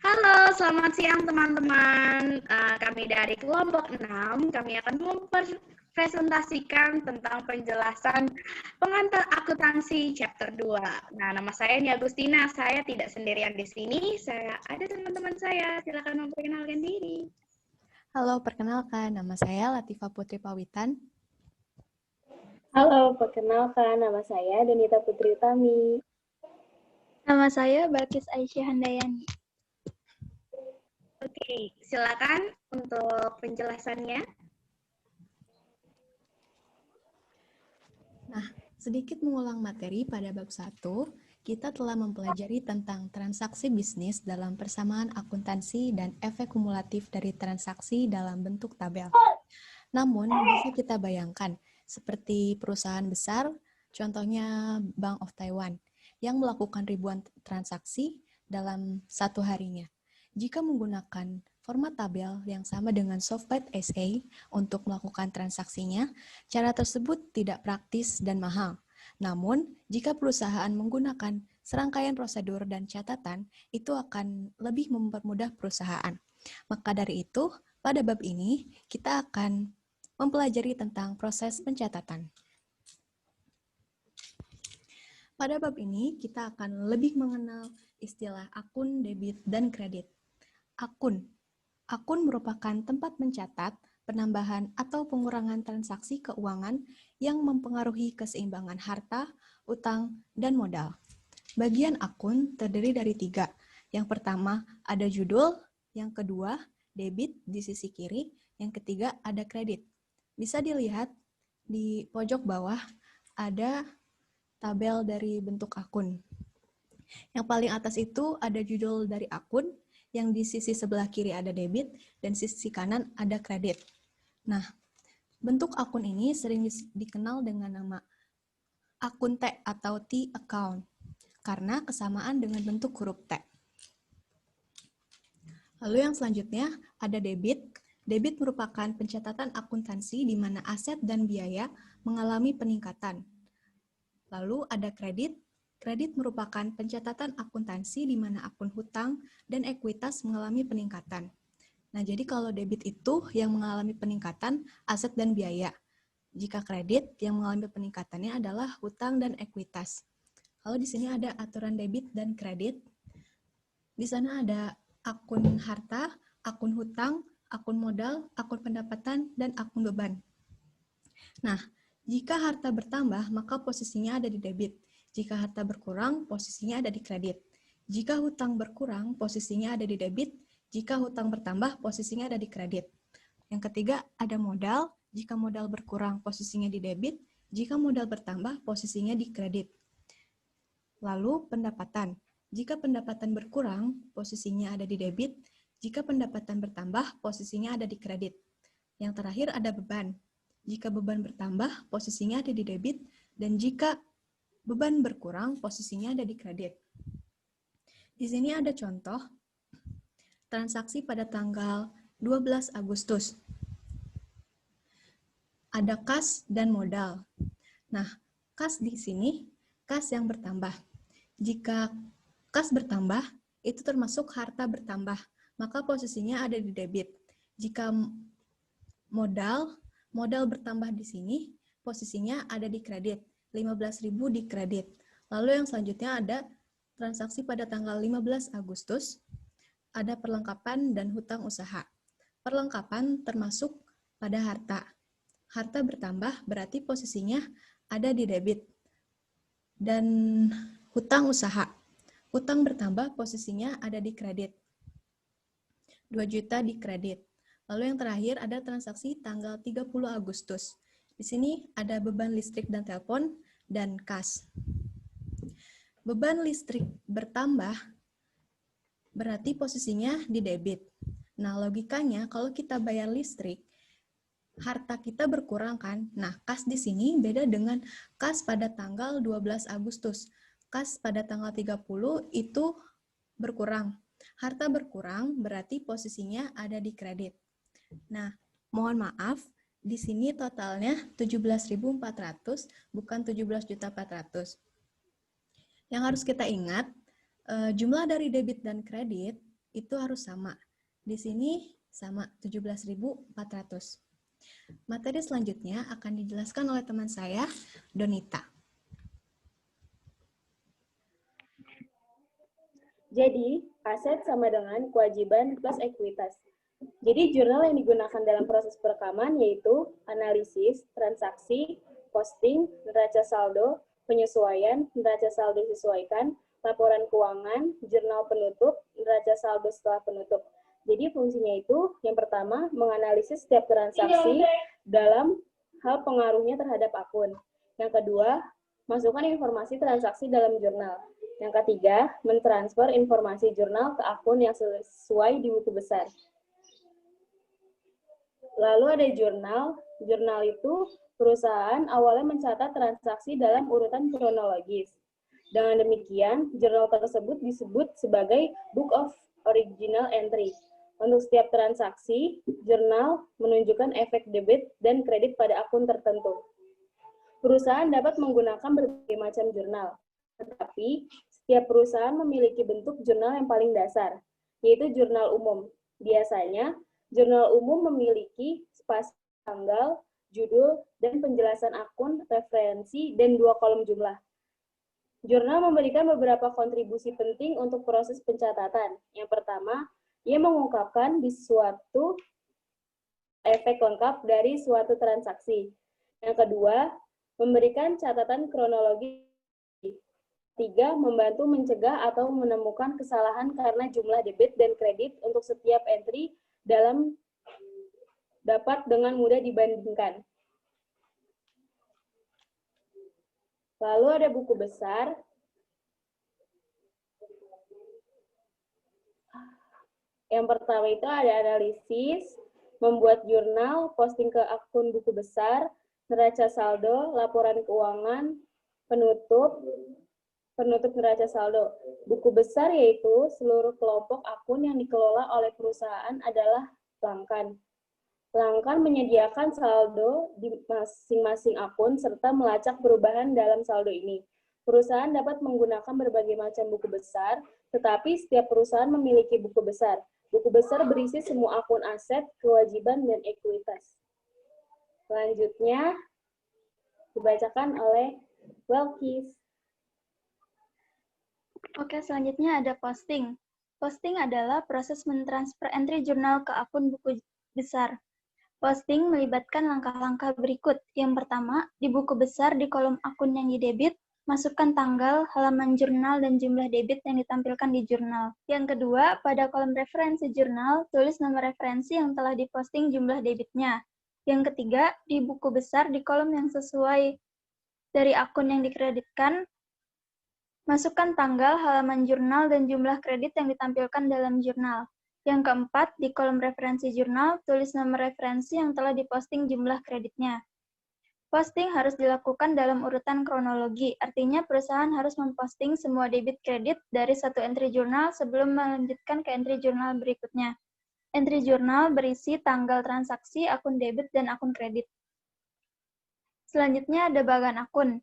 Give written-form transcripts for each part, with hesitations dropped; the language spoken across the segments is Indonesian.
Halo, selamat siang teman-teman. Kami dari kelompok 6, kami akan mempresentasikan tentang penjelasan pengantar akuntansi chapter 2. Nah, nama saya Nia Agustina. Saya tidak sendirian di sini. Saya ada teman-teman saya. Silakan memperkenalkan diri. Halo, perkenalkan. Nama saya Latifa Putri Pawitan. Halo, perkenalkan nama saya Denita Putri Tami. Nama saya Balkis Aisyah Handayani. Oke, silakan untuk penjelasannya. Nah, sedikit mengulang materi pada bab 1, kita telah mempelajari tentang transaksi bisnis dalam persamaan akuntansi dan efek kumulatif dari transaksi dalam bentuk tabel. Namun, bisa kita bayangkan, seperti perusahaan besar, contohnya Bank of Taiwan, yang melakukan ribuan transaksi dalam satu harinya. Jika menggunakan format tabel yang sama dengan Softbat SA untuk melakukan transaksinya, cara tersebut tidak praktis dan mahal. Namun, jika perusahaan menggunakan serangkaian prosedur dan catatan, itu akan lebih mempermudah perusahaan. Maka dari itu, pada bab ini, kita akan mempelajari tentang proses pencatatan. Pada bab ini, kita akan lebih mengenal istilah akun, debit, dan kredit. Akun. Akun merupakan tempat mencatat, penambahan atau pengurangan transaksi keuangan yang mempengaruhi keseimbangan harta, utang, dan modal. Bagian akun terdiri dari 3. Yang pertama ada judul, yang kedua debit di sisi kiri, yang ketiga ada kredit. Bisa dilihat di pojok bawah ada tabel dari bentuk akun. Yang paling atas itu ada judul dari akun, yang di sisi sebelah kiri ada debit, dan sisi kanan ada kredit. Nah, bentuk akun ini sering dikenal dengan nama akun T atau T account, karena kesamaan dengan bentuk huruf T. Lalu yang selanjutnya ada debit. Debit merupakan pencatatan akuntansi di mana aset dan biaya mengalami peningkatan. Lalu ada kredit. Kredit merupakan pencatatan akuntansi di mana akun hutang dan ekuitas mengalami peningkatan. Nah, jadi kalau debit itu yang mengalami peningkatan aset dan biaya. Jika kredit yang mengalami peningkatannya adalah hutang dan ekuitas. Lalu di sini ada aturan debit dan kredit. Di sana ada akun harta, akun hutang, akun modal, akun pendapatan, dan akun beban. Nah, jika harta bertambah, maka posisinya ada di debit. Jika harta berkurang, posisinya ada di kredit. Jika hutang berkurang, posisinya ada di debit. Jika hutang bertambah, posisinya ada di kredit. Yang ketiga, ada modal. Jika modal berkurang, posisinya di debit. Jika modal bertambah, posisinya di kredit. Lalu, pendapatan. Jika pendapatan berkurang, posisinya ada di debit. Jika pendapatan bertambah, posisinya ada di kredit. Yang terakhir ada beban. Jika beban bertambah, posisinya ada di debit, dan jika beban berkurang, posisinya ada di kredit. Di sini ada contoh transaksi pada tanggal 12 Agustus. Ada kas dan modal. Nah, kas di sini, kas yang bertambah. Jika kas bertambah, itu termasuk harta bertambah, maka posisinya ada di debit. Jika modal bertambah di sini, posisinya ada di kredit. 15.000 di kredit. Lalu yang selanjutnya ada transaksi pada tanggal 15 Agustus, ada perlengkapan dan hutang usaha. Perlengkapan termasuk pada harta. Harta bertambah berarti posisinya ada di debit. Dan hutang usaha. Hutang bertambah posisinya ada di kredit. 2 juta di kredit. Lalu yang terakhir ada transaksi tanggal 30 Agustus. Di sini ada beban listrik dan telepon dan kas. Beban listrik bertambah berarti posisinya di debit. Nah, logikanya kalau kita bayar listrik, harta kita berkurang kan? Nah, kas di sini beda dengan kas pada tanggal 12 Agustus. Kas pada tanggal 30 itu berkurang. Harta berkurang berarti posisinya ada di kredit. Nah, mohon maaf, di sini totalnya 17.400, bukan 17.400. Yang harus kita ingat, jumlah dari debit dan kredit itu harus sama. Di sini sama 17.400. Materi selanjutnya akan dijelaskan oleh teman saya, Donita. Jadi, aset sama dengan kewajiban plus ekuitas. Jadi, jurnal yang digunakan dalam proses perekaman yaitu analisis, transaksi, posting, neraca saldo, penyesuaian, neraca saldo disesuaikan, laporan keuangan, jurnal penutup, neraca saldo setelah penutup. Jadi, fungsinya itu yang pertama, menganalisis setiap transaksi dalam hal pengaruhnya terhadap akun. Yang kedua, masukkan informasi transaksi dalam jurnal. Yang ketiga, mentransfer informasi jurnal ke akun yang sesuai di buku besar. Lalu ada jurnal. Jurnal itu perusahaan awalnya mencatat transaksi dalam urutan kronologis. Dengan demikian, jurnal tersebut disebut sebagai Book of Original Entry. Untuk setiap transaksi, jurnal menunjukkan efek debit dan kredit pada akun tertentu. Perusahaan dapat menggunakan berbagai macam jurnal, tetapi setiap perusahaan memiliki bentuk jurnal yang paling dasar, yaitu jurnal umum. Biasanya, jurnal umum memiliki spasi tanggal, judul, dan penjelasan akun, referensi, dan 2 kolom jumlah. Jurnal memberikan beberapa kontribusi penting untuk proses pencatatan. Yang pertama, ia mengungkapkan di suatu efek lengkap dari suatu transaksi. Yang kedua, memberikan catatan kronologi. 3. Membantu mencegah atau menemukan kesalahan karena jumlah debit dan kredit untuk setiap entry dapat dengan mudah dibandingkan. Lalu ada buku besar. Yang pertama itu ada analisis, membuat jurnal, posting ke akun buku besar, neraca saldo, laporan keuangan, penutup neraca saldo. Buku besar yaitu seluruh kelompok akun yang dikelola oleh perusahaan adalah pelanggan. Pelanggan menyediakan saldo di masing-masing akun serta melacak perubahan dalam saldo ini. Perusahaan dapat menggunakan berbagai macam buku besar, tetapi setiap perusahaan memiliki buku besar. Buku besar berisi semua akun aset, kewajiban, dan ekuitas. Selanjutnya, dibacakan oleh Welkis. Oke, selanjutnya ada posting. Posting adalah proses mentransfer entry jurnal ke akun buku besar. Posting melibatkan langkah-langkah berikut. Yang pertama, di buku besar di kolom akun yang didebit, masukkan tanggal, halaman jurnal, dan jumlah debit yang ditampilkan di jurnal. Yang kedua, pada kolom referensi jurnal, tulis nomor referensi yang telah diposting jumlah debitnya. Yang ketiga, di buku besar di kolom yang sesuai dari akun yang dikreditkan, masukkan tanggal, halaman jurnal, dan jumlah kredit yang ditampilkan dalam jurnal. Yang keempat, di kolom referensi jurnal, tulis nomor referensi yang telah diposting jumlah kreditnya. Posting harus dilakukan dalam urutan kronologi, artinya perusahaan harus memposting semua debit kredit dari satu entry jurnal sebelum melanjutkan ke entry jurnal berikutnya. Entry jurnal berisi tanggal transaksi, akun debit, dan akun kredit. Selanjutnya ada bagan akun.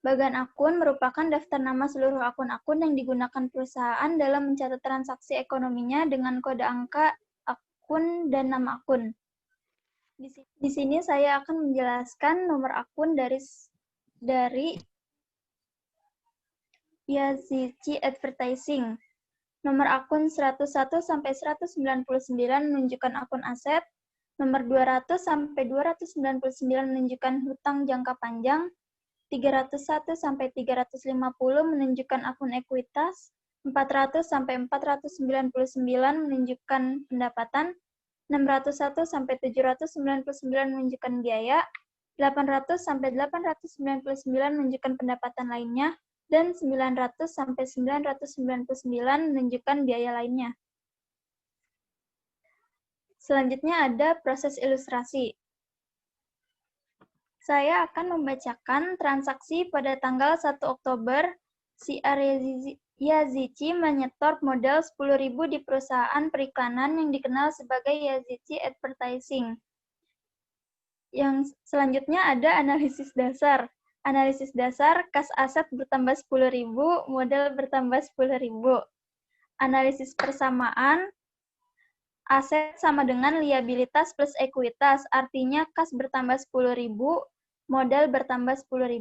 Bagan akun merupakan daftar nama seluruh akun-akun yang digunakan perusahaan dalam mencatat transaksi ekonominya dengan kode angka akun dan nama akun. Di sini saya akan menjelaskan nomor akun dari Yazici Advertising. Nomor akun 101 sampai 199 menunjukkan akun aset, nomor 200 sampai 299 menunjukkan hutang jangka panjang, 301 sampai 350 menunjukkan akun ekuitas, 400 sampai 499 menunjukkan pendapatan, 601 sampai 799 menunjukkan biaya, 800 sampai 899 menunjukkan pendapatan lainnya, dan 900 sampai 999 menunjukkan biaya lainnya. Selanjutnya ada proses ilustrasi. Saya akan membacakan transaksi pada tanggal 1 Oktober, si Yazici menyetor modal 10.000 di perusahaan periklanan yang dikenal sebagai Yazici Advertising. Yang selanjutnya ada analisis dasar. Analisis dasar, kas aset bertambah 10.000, modal bertambah 10.000. Analisis persamaan, aset sama dengan liabilitas plus ekuitas, artinya kas bertambah 10.000, modal bertambah 10.000.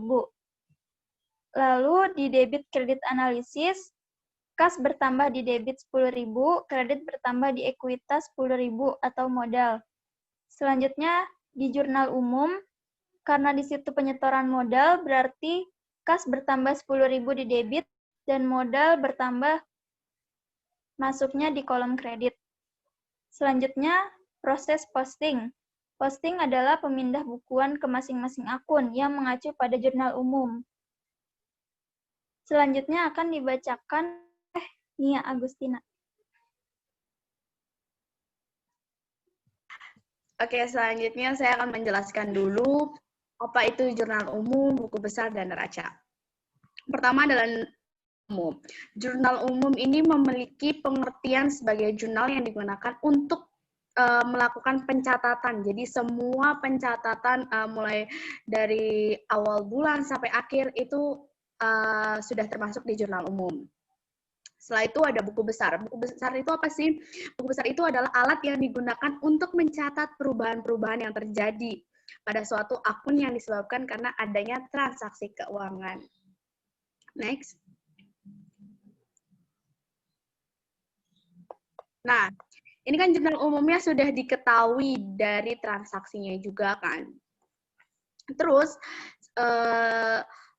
Lalu di debit kredit analisis, kas bertambah di debit 10.000, kredit bertambah di ekuitas 10.000 atau modal. Selanjutnya di jurnal umum, karena di situ penyetoran modal, berarti kas bertambah 10.000 di debit dan modal bertambah masuknya di kolom kredit. Selanjutnya, proses posting. Posting adalah pemindah bukuan ke masing-masing akun yang mengacu pada jurnal umum. Selanjutnya akan dibacakan Nia Agustina. Oke, selanjutnya saya akan menjelaskan dulu apa itu jurnal umum, buku besar, dan neraca. Pertama adalah umum. Jurnal umum ini memiliki pengertian sebagai jurnal yang digunakan untuk melakukan pencatatan. Jadi semua pencatatan mulai dari awal bulan sampai akhir itu sudah termasuk di jurnal umum. Setelah itu ada buku besar. Buku besar itu apa sih? Buku besar itu adalah alat yang digunakan untuk mencatat perubahan-perubahan yang terjadi pada suatu akun yang disebabkan karena adanya transaksi keuangan. Next. Nah, ini kan jurnal umumnya sudah diketahui dari transaksinya juga kan. Terus,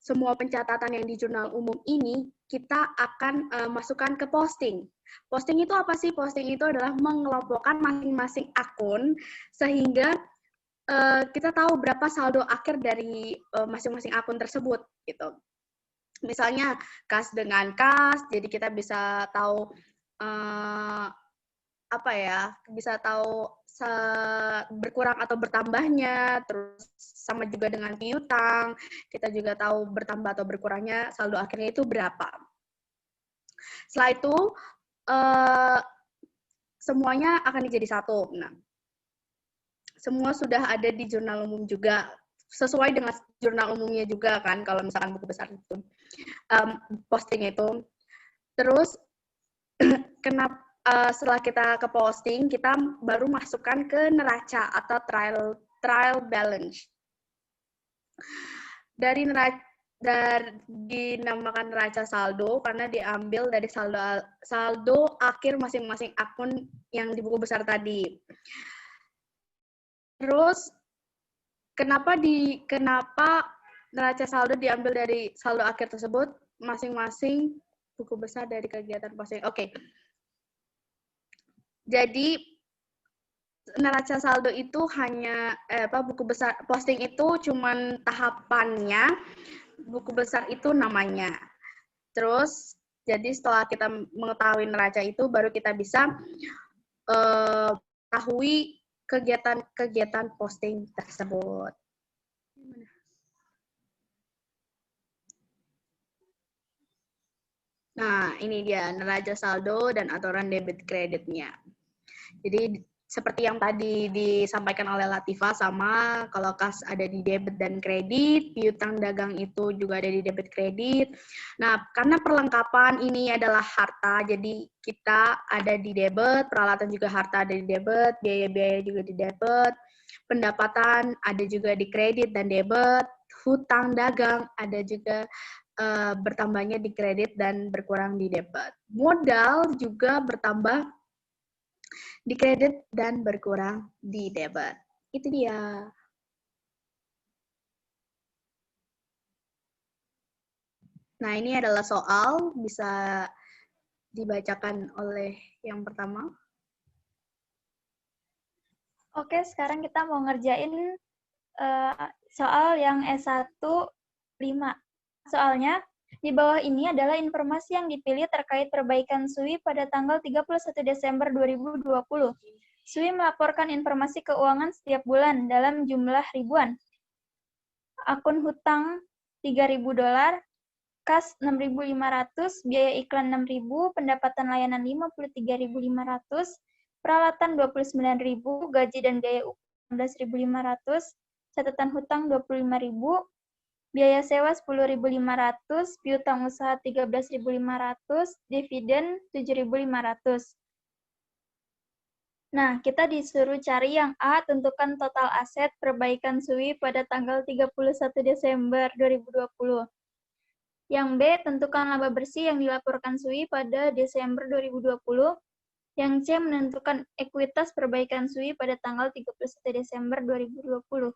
semua pencatatan yang di jurnal umum ini kita akan masukkan ke posting. Posting itu apa sih? Posting itu adalah mengelompokkan masing-masing akun sehingga kita tahu berapa saldo akhir dari masing-masing akun tersebut gitu. Misalnya kas dengan kas, jadi kita bisa tahu apa ya, bisa tahu berkurang atau bertambahnya, terus sama juga dengan piutang, kita juga tahu bertambah atau berkurangnya saldo akhirnya itu berapa. Setelah itu, semuanya akan dijadi satu. Nah, semua sudah ada di jurnal umum juga, sesuai dengan jurnal umumnya juga kan, kalau misalkan buku besar itu, posting itu. Terus, kenapa? Setelah kita ke posting, kita baru masukkan ke neraca atau trial balance. Dari dinamakan neraca saldo karena diambil dari saldo akhir masing-masing akun yang di buku besar tadi. Terus kenapa neraca saldo diambil dari saldo akhir tersebut? Masing-masing buku besar dari kegiatan posting. Oke. Jadi neraca saldo itu hanya buku besar posting itu cuman tahapannya, buku besar itu namanya. Terus jadi setelah kita mengetahui neraca itu baru kita bisa mengetahui kegiatan posting tersebut. Nah, ini dia neraca saldo dan aturan debit kreditnya. Jadi seperti yang tadi disampaikan oleh Latifah, sama kalau kas ada di debit dan kredit, piutang dagang itu juga ada di debit kredit. Nah, karena perlengkapan ini adalah harta, jadi kita ada di debit, peralatan juga harta ada di debit, biaya-biaya juga di debit, pendapatan ada juga di kredit dan debit, hutang dagang ada juga bertambahnya di kredit dan berkurang di debit. Modal juga bertambah di kredit dan berkurang di debit. Itu dia. Nah, ini adalah soal, bisa dibacakan oleh yang pertama. Oke, sekarang kita mau ngerjain soal yang S1 5. Soalnya, di bawah ini adalah informasi yang dipilih terkait perbaikan SUI pada tanggal 31 Desember 2020. SUI melaporkan informasi keuangan setiap bulan dalam jumlah ribuan. Akun hutang $3.000, kas 6.500, biaya iklan 6.000, pendapatan layanan 53.500, peralatan 29.000, gaji dan biaya 16.500, catatan hutang 25.000, biaya sewa 10.500, piutang usaha 13.500, dividen 7.500. Nah, kita disuruh cari yang A, tentukan total aset perbaikan SUI pada tanggal 31 Desember 2020. Yang B, tentukan laba bersih yang dilaporkan SUI pada Desember 2020. Yang C, menentukan ekuitas perbaikan SUI pada tanggal 31 Desember 2020.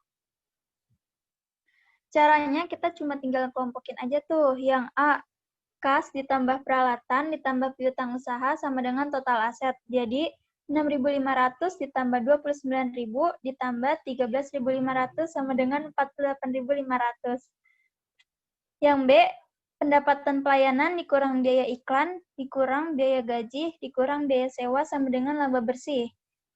Caranya kita cuma tinggal kelompokin aja tuh. Yang A, kas ditambah peralatan ditambah piutang usaha sama dengan total aset. Jadi 6.500 ditambah 29.000 ditambah 13.500 sama dengan 48.500. Yang B, pendapatan pelayanan dikurang biaya iklan, dikurang biaya gaji, dikurang biaya sewa sama dengan laba bersih.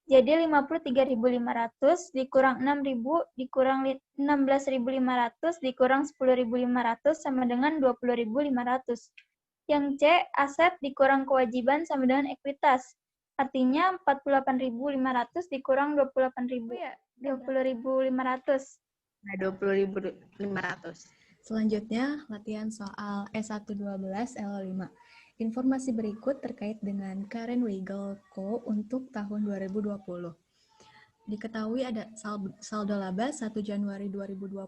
Jadi 53.500 dikurang 6.000 dikurang 16.500 dikurang 10.500 sama dengan 20.500. Yang C, aset dikurang kewajiban sama dengan ekuitas. Artinya 48.500 dikurang 28.000 ya, 20.500. Nah, 20.500. Selanjutnya, latihan soal S112 L5. Informasi berikut terkait dengan Current Legal Co. untuk tahun 2020. Diketahui ada saldo laba 1 Januari 2020,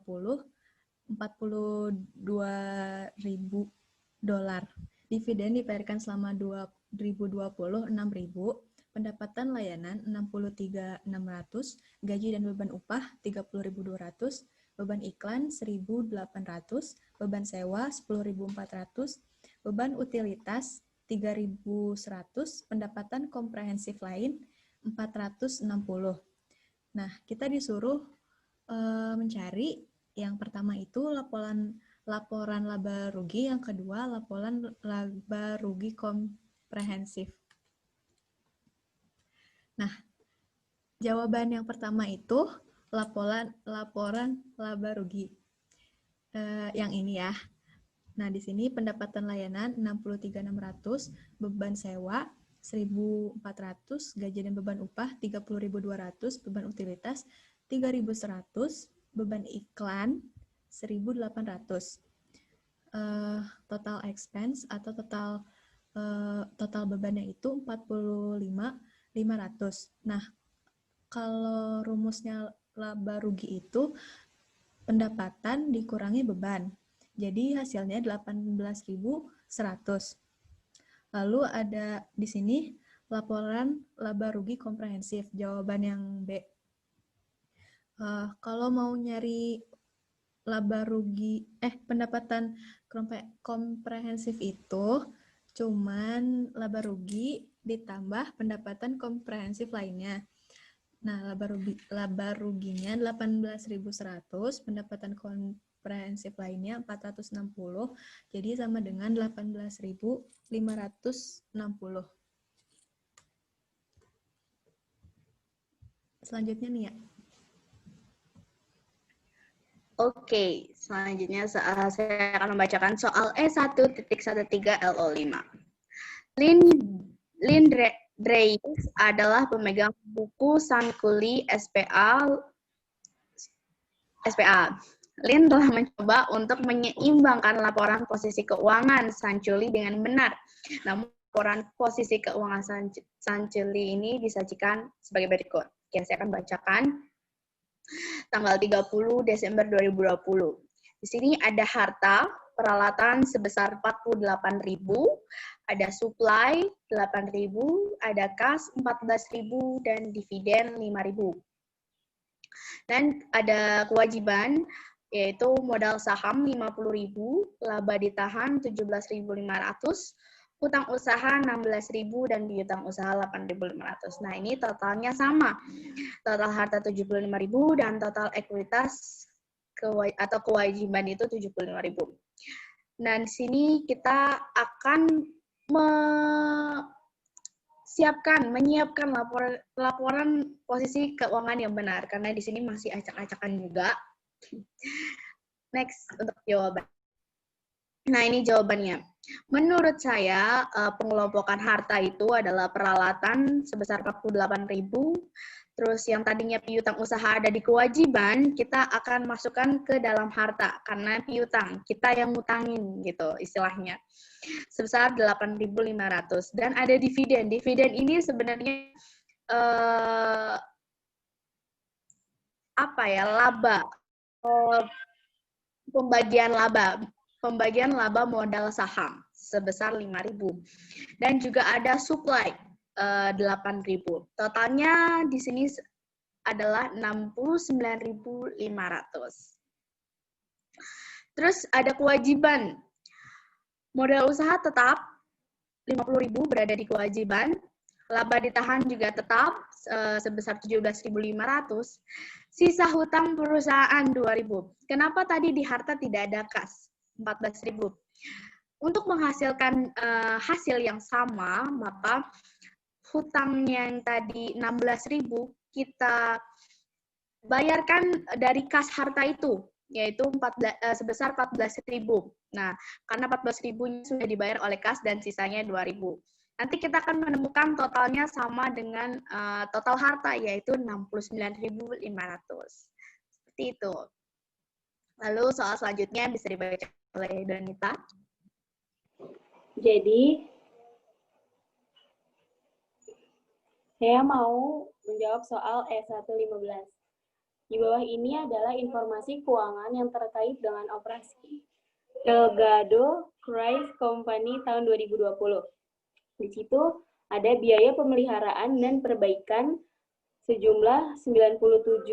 $42.000. Dividen dibayarkan selama 2020, 6.000. Pendapatan layanan 63.600, gaji dan beban upah 30.200, beban iklan 1.800, beban sewa 10.400, beban utilitas 3.100, pendapatan komprehensif lain 460. Nah, kita disuruh mencari yang pertama itu laporan laba rugi, yang kedua laporan laba rugi komprehensif. Nah, jawaban yang pertama itu laporan laba rugi. Yang ini ya. Nah, di sini pendapatan layanan 63.600, beban sewa 1.400, gaji dan beban upah 30.200, beban utilitas 3.100, beban iklan 1.800. Total expense atau total bebannya itu 45.500. Nah, kalau rumusnya laba rugi itu pendapatan dikurangi beban. Jadi hasilnya 18.100. Lalu ada di sini laporan laba rugi komprehensif. Jawaban yang B. Kalau mau nyari laba rugi pendapatan komprehensif itu cuman laba rugi ditambah pendapatan komprehensif lainnya. Nah, laba ruginya 18.100, pendapatan komprehensif lainnya 460, jadi sama dengan 18.560. Selanjutnya nih ya. Oke, selanjutnya saya akan membacakan soal E1.13 LO5. Lynn Dreyfus adalah pemegang buku Sankuli SPA. Lynn telah mencoba untuk menyeimbangkan laporan posisi keuangan Sanculi dengan benar. Namun, laporan posisi keuangan Sanculi ini disajikan sebagai berikut. Oke, saya akan bacakan. Tanggal 30 Desember 2020. Di sini ada harta, peralatan sebesar 48.000, ada supply 8.000, ada kas 14.000, dan dividen 5.000. Dan ada kewajiban, yaitu modal saham 50.000, laba ditahan 17.500, utang usaha 16.000 dan piutang usaha 8.500. Nah, ini totalnya sama. Total harta 75.000 dan total ekuitas atau kewajiban itu 75.000. Dan di sini kita akan menyiapkan laporan posisi keuangan yang benar karena di sini masih acak-acakan juga. Next untuk jawaban. Nah, ini jawabannya. Menurut saya, pengelompokan harta itu adalah peralatan sebesar 48.000. Terus yang tadinya piutang usaha ada di kewajiban, kita akan masukkan ke dalam harta karena piutang, kita yang ngutangin gitu istilahnya. Sebesar 8.500 dan ada dividen. Dividen ini sebenarnya apa ya? Laba. Pembagian laba modal saham sebesar 5.000 dan juga ada supply 8.000. Totalnya di sini adalah 69.500. Terus ada kewajiban. Modal usaha tetap 50.000 berada di kewajiban. Laba ditahan juga tetap sebesar 17.500. Sisa hutang perusahaan 2.000. Kenapa tadi di harta tidak ada kas? 14.000. Untuk menghasilkan hasil yang sama, maka hutang yang tadi 16.000 kita bayarkan dari kas harta itu, yaitu sebesar 14.000. Nah, karena 14.000 sudah dibayar oleh kas dan sisanya 2.000. Nanti kita akan menemukan totalnya sama dengan total harta, yaitu 69.500. Seperti itu. Lalu soal selanjutnya bisa dibaca oleh Donita. Jadi, saya mau menjawab soal E115. Di bawah ini adalah informasi keuangan yang terkait dengan operasi Elgato Cruise Company tahun 2020. Di situ ada biaya pemeliharaan dan perbaikan sejumlah $97.000,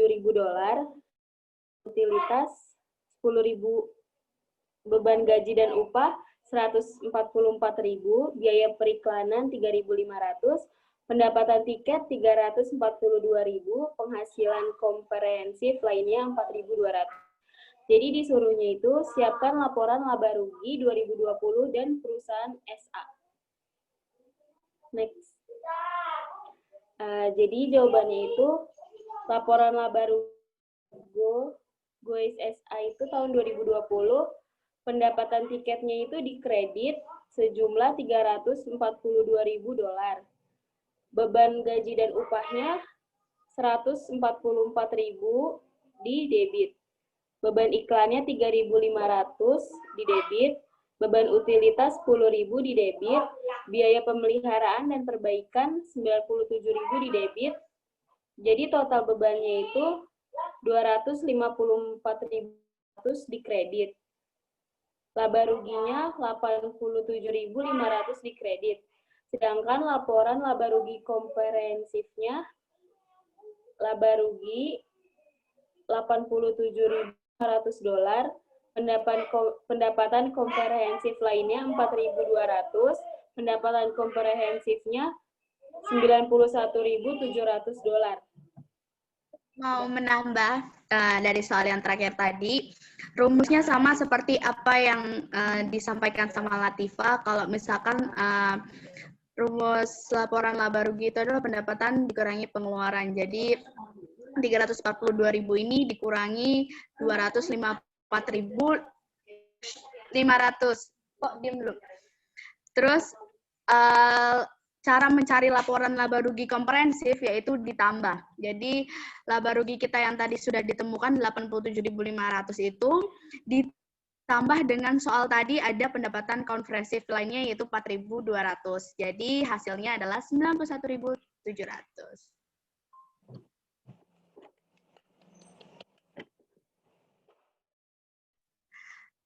utilitas 10.000, beban gaji dan upah 144.000, biaya periklanan 3.500, pendapatan tiket 342.000, penghasilan komprehensif lainnya 4.200. Jadi disuruhnya itu siapkan laporan laba rugi 2020 dan perusahaan SA. Next. Jadi jawabannya itu laporan laba rugi Goes SA itu tahun 2020, pendapatan tiketnya itu dikredit sejumlah $342.000. Beban gaji dan upahnya 144.000 di debit. Beban iklannya 3.500 di debit. Beban utilitas 10.000 di debit. Biaya pemeliharaan dan perbaikan 97.000 di debit. Jadi total bebannya itu 254.000 di kredit. Laba ruginya 87.500 di kredit. Sedangkan laporan laba rugi komprehensifnya laba rugi $87.500, pendapatan komprehensif lainnya 4.200, pendapatan komprehensifnya $91.700. Mau menambah dari soal yang terakhir tadi, rumusnya sama seperti apa yang disampaikan sama Latifah. Kalau misalkan rumus laporan laba rugi itu adalah pendapatan dikurangi pengeluaran. Jadi 342.000 ini dikurangi 254.500. Kok diam dulu. Terus cara mencari laporan laba rugi komprehensif yaitu ditambah. Jadi laba rugi kita yang tadi sudah ditemukan 87.500 itu ditambah dengan soal tadi ada pendapatan komprehensif lainnya yaitu 4.200. Jadi hasilnya adalah 91.700.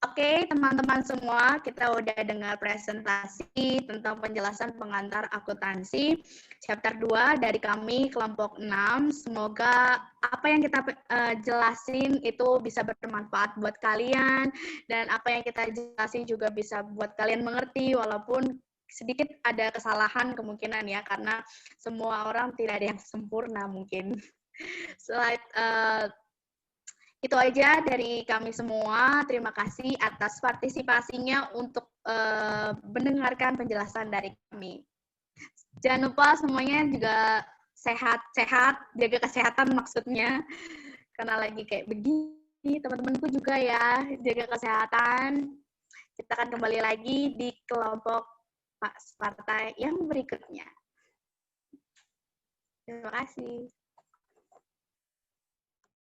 Oke, teman-teman semua, kita udah dengar presentasi tentang penjelasan pengantar akuntansi chapter 2 dari kami kelompok 6. Semoga apa yang kita jelasin itu bisa bermanfaat buat kalian dan apa yang kita jelasin juga bisa buat kalian mengerti walaupun sedikit ada kesalahan kemungkinan ya karena semua orang tidak ada yang sempurna mungkin. Itu aja dari kami semua. Terima kasih atas partisipasinya untuk mendengarkan penjelasan dari kami. Jangan lupa semuanya juga sehat-sehat, jaga kesehatan maksudnya. Karena lagi kayak begini, teman-temanku juga ya, jaga kesehatan. Kita akan kembali lagi di kelompok partai yang berikutnya. Terima kasih.